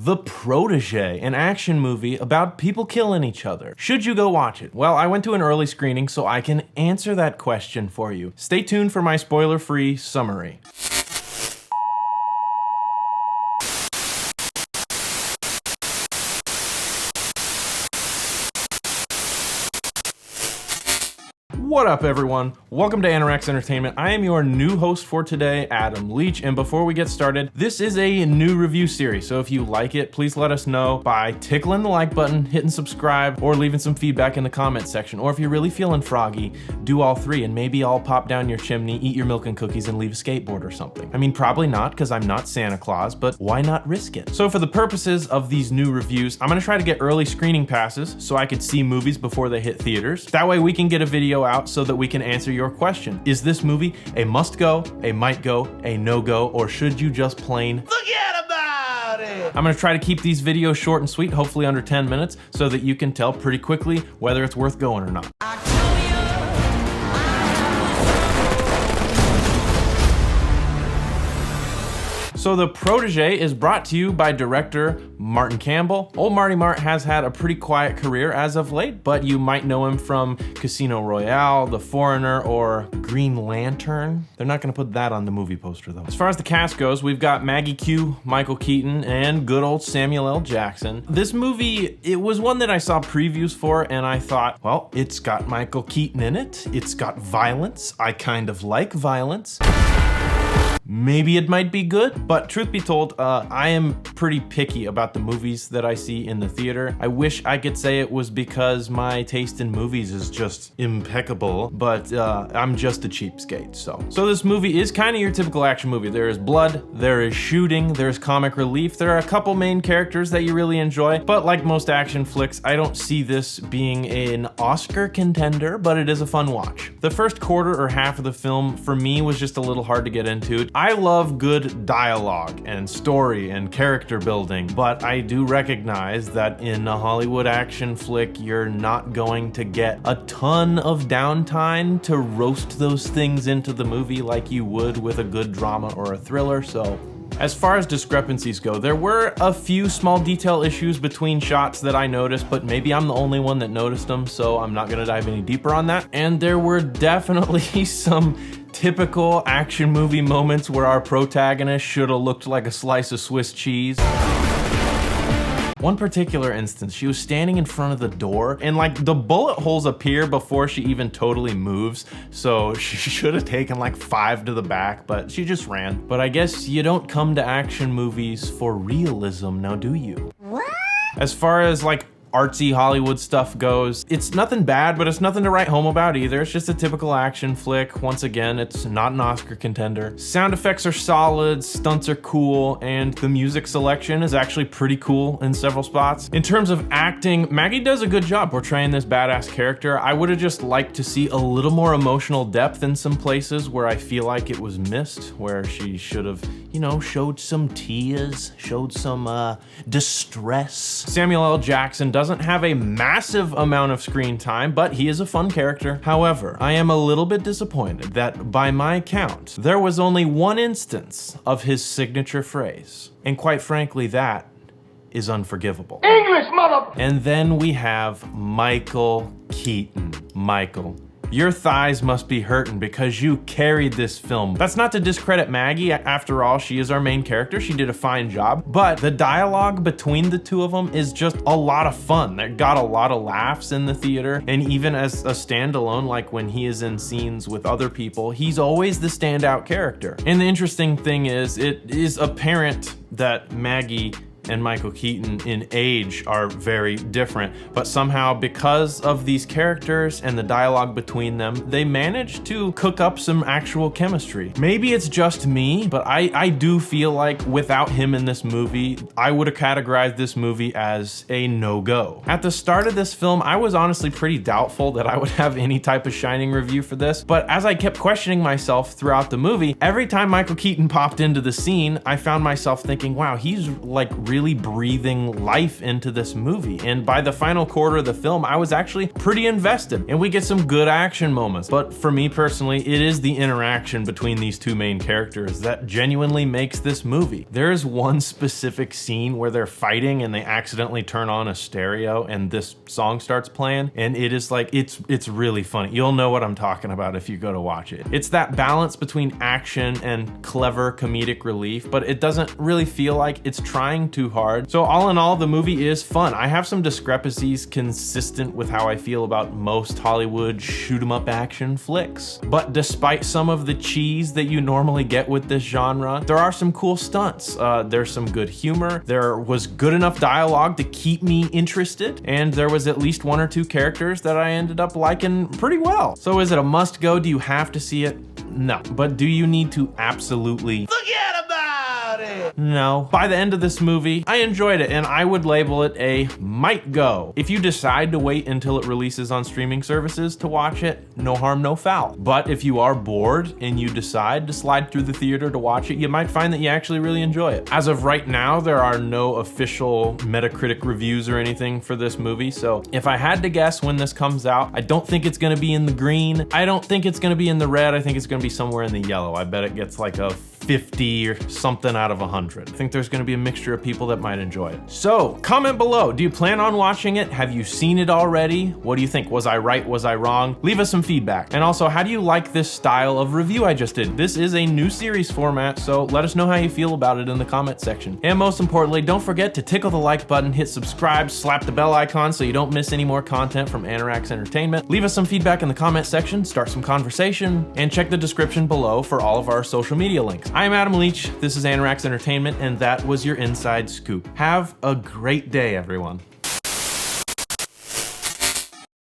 The Protege, an action movie about people killing each other. Should you go watch it? Well, I went to an early screening so I can answer that question for you. Stay tuned for my spoiler-free summary. What up, everyone? Welcome to Anorex Entertainment. I am your new host for today, Adam Leach, and before we get started, this is a new review series, so if you like it, please let us know by tickling the like button, hitting subscribe, or leaving some feedback in the comment section. Or if you're really feeling froggy, do all three, and maybe I'll pop down your chimney, eat your milk and cookies, and leave a skateboard or something. I mean, probably not, because I'm not Santa Claus, but why not risk it? So for the purposes of these new reviews, I'm gonna try to get early screening passes so I could see movies before they hit theaters. That way we can get a video out so that we can answer your question. Is this movie a must go, a might go, a no go, or should you just plain forget about it? I'm gonna try to keep these videos short and sweet, hopefully under 10 minutes, so that you can tell pretty quickly whether it's worth going or not. So The Protege is brought to you by director Martin Campbell. Old Marty Mart has had a pretty quiet career as of late, but you might know him from Casino Royale, The Foreigner, or Green Lantern. They're not gonna put that on the movie poster though. As far as the cast goes, we've got Maggie Q, Michael Keaton, and good old Samuel L. Jackson. This movie, it was one that I saw previews for and I thought, well, it's got Michael Keaton in it. It's got violence. I kind of like violence. Maybe it might be good, but truth be told, I am pretty picky about the movies that I see in the theater. I wish I could say it was because my taste in movies is just impeccable, but I'm just a cheapskate, so. So this movie is kind of your typical action movie. There is blood, there is shooting, there's comic relief, there are a couple main characters that you really enjoy, but like most action flicks, I don't see this being an Oscar contender, but it is a fun watch. The first quarter or half of the film, for me, was just a little hard to get into. I love good dialogue and story and character building, but I do recognize that in a Hollywood action flick, you're not going to get a ton of downtime to roast those things into the movie like you would with a good drama or a thriller, so. As far as discrepancies go, there were a few small detail issues between shots that I noticed, but maybe I'm the only one that noticed them, so I'm not gonna dive any deeper on that. And there were definitely some typical action movie moments where our protagonist should have looked like a slice of Swiss cheese. One particular instance, she was standing in front of the door and like the bullet holes appear before she even totally moves. So she should have taken like 5 to the back, but she just ran. But I guess you don't come to action movies for realism, now do you? What? As far as like artsy Hollywood stuff goes, it's nothing bad, but it's nothing to write home about either. It's just a typical action flick. Once again, it's not an Oscar contender. Sound effects are solid, stunts are cool, and the music selection is actually pretty cool in several spots. In terms of acting, Maggie does a good job portraying this badass character. I would have just liked to see a little more emotional depth in some places where I feel like it was missed, where she should have, you know, showed some tears, showed some distress. Samuel L. Jackson doesn't have a massive amount of screen time, but he is a fun character. However, I am a little bit disappointed that by my count, there was only one instance of his signature phrase. And quite frankly, that is unforgivable. English, mother! And then we have Michael Keaton. Michael, your thighs must be hurting because you carried this film. That's not to discredit Maggie. After all, she is our main character. She did a fine job, but the dialogue between the two of them is just a lot of fun. They got a lot of laughs in the theater, and even as a standalone, like when he is in scenes with other people, he's always the standout character. And the interesting thing is, it is apparent that Maggie and Michael Keaton in age are very different, but somehow because of these characters and the dialogue between them, they managed to cook up some actual chemistry. Maybe it's just me, but I do feel like without him in this movie, I would have categorized this movie as a no-go. At the start of this film, I was honestly pretty doubtful that I would have any type of shining review for this, but as I kept questioning myself throughout the movie, every time Michael Keaton popped into the scene, I found myself thinking, wow, he's like really really breathing life into this movie. And by the final quarter of the film, I was actually pretty invested, and we get some good action moments. But for me personally, it is the interaction between these two main characters that genuinely makes this movie. There is one specific scene where they're fighting and they accidentally turn on a stereo and this song starts playing, and it is like, it's really funny. You'll know what I'm talking about if you go to watch it. It's that balance between action and clever comedic relief, but it doesn't really feel like it's trying too hard. So all in all, the movie is fun. I have some discrepancies consistent with how I feel about most Hollywood shoot 'em up action flicks. But despite some of the cheese that you normally get with this genre, there are some cool stunts. There's some good humor. There was good enough dialogue to keep me interested, and there was at least one or two characters that I ended up liking pretty well. So is it a must go? Do you have to see it? No. But do you need to absolutely forget about it? No. By the end of this movie, I enjoyed it, and I would label it a might go. If you decide to wait until it releases on streaming services to watch it, no harm, no foul. But if you are bored and you decide to slide through the theater to watch it, you might find that you actually really enjoy it. As of right now, there are no official Metacritic reviews or anything for this movie, so if I had to guess when this comes out, I don't think it's gonna be in the green. I don't think it's gonna be in the red. I think it's gonna be somewhere in the yellow. I bet it gets like a 50 or something out of 100. I think there's gonna be a mixture of people that might enjoy it. So comment below, do you plan on watching it? Have you seen it already? What do you think? Was I right? Was I wrong? Leave us some feedback. And also, how do you like this style of review I just did? This is a new series format, so let us know how you feel about it in the comment section. And most importantly, don't forget to tickle the like button, hit subscribe, slap the bell icon so you don't miss any more content from Anorax Entertainment. Leave us some feedback in the comment section, start some conversation, and check the description below for all of our social media links. I am Adam Leach, this is Anorax Entertainment, and that was your Inside Scoop. Have a great day, everyone.